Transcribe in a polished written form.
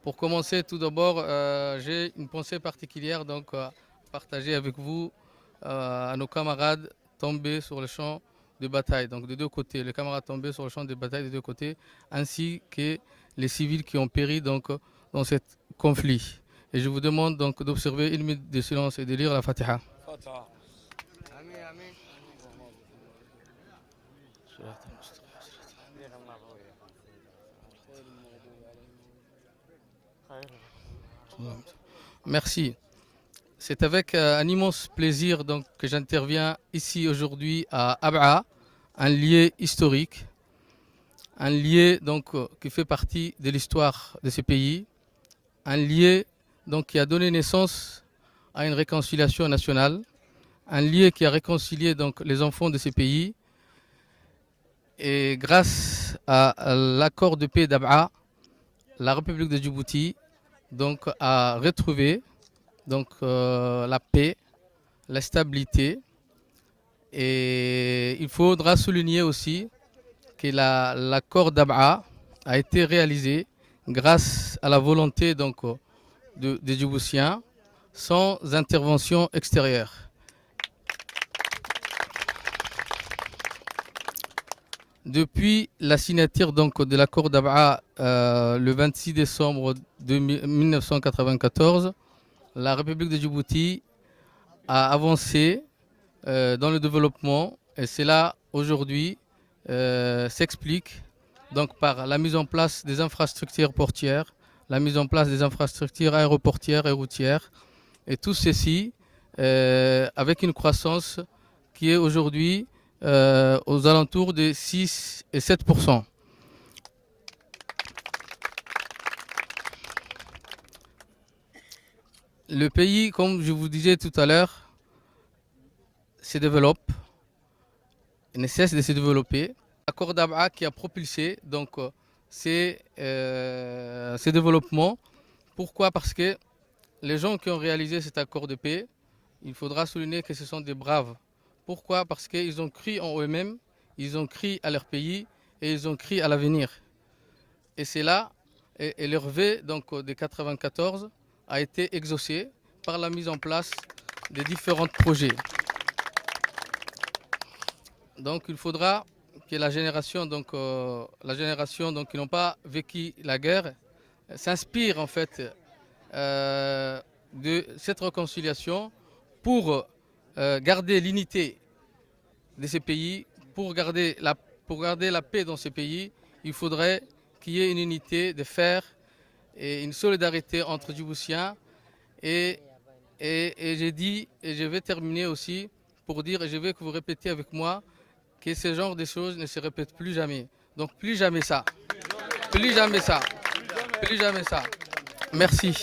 Pour commencer, tout d'abord, j'ai une pensée particulière donc partager avec vous à nos camarades tombés sur le champ de bataille, donc des deux côtés, les camarades tombés sur le champ de bataille des deux côtés, ainsi que les civils qui ont péri donc dans ce conflit. Et je vous demande donc d'observer une minute de silence et de lire la Fatiha. Merci. C'est avec un immense plaisir donc, que j'interviens ici aujourd'hui à Ab'a, un lieu historique, un lieu donc, qui fait partie de l'histoire de ce pays, un lieu donc, qui a donné naissance à une réconciliation nationale, un lieu qui a réconcilié donc, les enfants de ce pays. Et grâce à l'accord de paix d'Ab'a, la République de Djibouti donc, a retrouvé donc, la paix, la stabilité. Et il faudra souligner aussi que l'accord d'Ab'a a été réalisé grâce à la volonté donc, des Djiboutiens sans intervention extérieure. Depuis la signature donc, de l'accord d'Ab'a le 26 décembre 1994, la République de Djibouti a avancé dans le développement et cela aujourd'hui s'explique donc par la mise en place des infrastructures portières, la mise en place des infrastructures aéroportières et routières et tout ceci avec une croissance qui est aujourd'hui aux alentours de 6 et 7%. Le pays, comme je vous disais tout à l'heure, se développe, ne cesse de se développer. L'accord d'Ab'a qui a propulsé donc, ces développements. Pourquoi? Parce que les gens qui ont réalisé cet accord de paix, il faudra souligner que ce sont des braves. Pourquoi? Parce qu'ils ont cru en eux-mêmes, ils ont cru à leur pays et ils ont cru à l'avenir. Et c'est là, et le rêve donc, de 1994 a été exaucé par la mise en place de différents projets. Donc il faudra que la génération qui n'ont pas vécu la guerre s'inspire en fait de cette réconciliation pour garder l'unité de ces pays, pour garder la paix dans ces pays. Il faudrait qu'il y ait une unité de fer et une solidarité entre Djiboutiens. Et j'ai dit, et je vais terminer aussi pour dire, et je vais que vous répétez avec moi, que ce genre de choses ne se répètent plus jamais. Donc plus jamais ça. Plus jamais ça. Plus jamais ça. Merci.